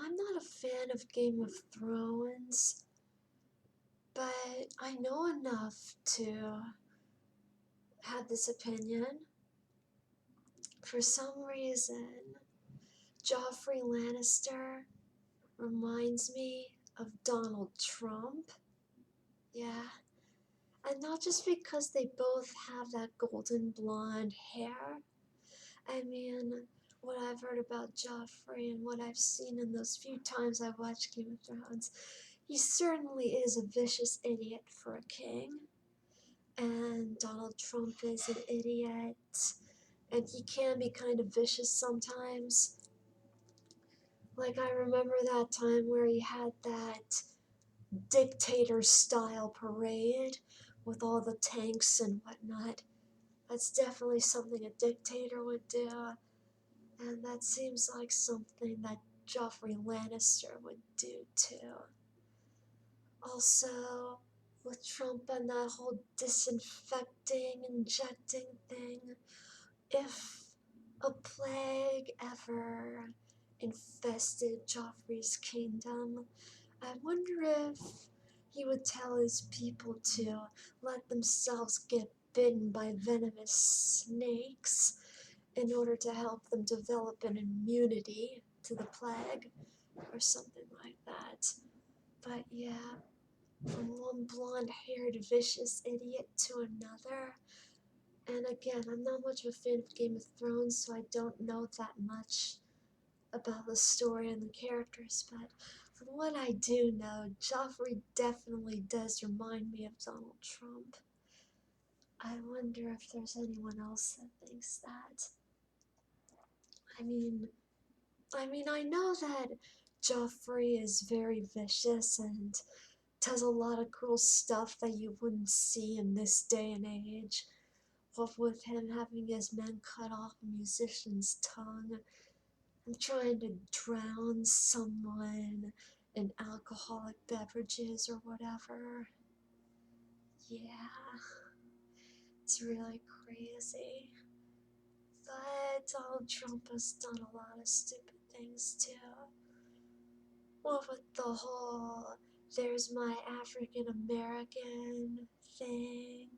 I'm not a fan of Game of Thrones, but I know enough to have this opinion. For some reason, Joffrey Lannister reminds me of Donald Trump. Yeah. And not just because they both have that golden blonde hair. I mean, what I've heard about Joffrey and what I've seen in those few times I've watched Game of Thrones, he certainly is a vicious idiot for a king. And Donald Trump is an idiot. And he can be kind of vicious sometimes. Like, I remember that time where he had that dictator-style parade with all the tanks and whatnot. That's definitely something a dictator would do. And that seems like something that Joffrey Lannister would do too. Also, with Trump and that whole disinfecting, injecting thing, if a plague ever infested Joffrey's kingdom, I wonder if he would tell his people to let themselves get bitten by venomous snakes in order to help them develop an immunity to the plague or something like that. But yeah, from one blonde-haired vicious idiot to another. And again, I'm not much of a fan of Game of Thrones, so I don't know that much about the story and the characters, but from what I do know, Joffrey definitely does remind me of Donald Trump. I wonder if there's anyone else that thinks that. I mean, I know that Joffrey is very vicious and does a lot of cruel stuff that you wouldn't see in this day and age. What with him having his men cut off a musician's tongue and trying to drown someone in alcoholic beverages or whatever. Yeah, it's really crazy. But Donald Trump has done a lot of stupid things too. What with the whole there's my African American thing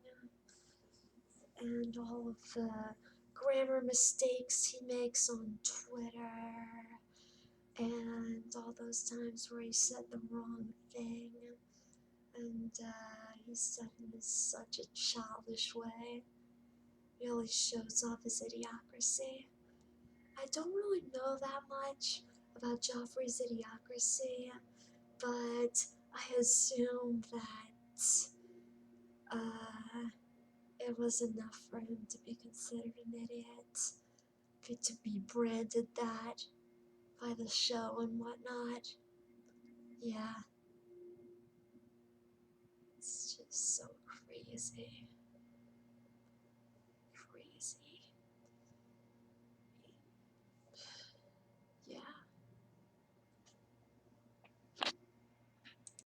and all of the grammar mistakes he makes on Twitter and all those times where he said the wrong thing and he said it in such a childish way. Really shows off his idiocracy. I don't really know that much about Joffrey's idiocracy, but I assume that it was enough for him to be considered an idiot, to be branded that by the show and whatnot. Yeah, it's just so crazy. Crazy.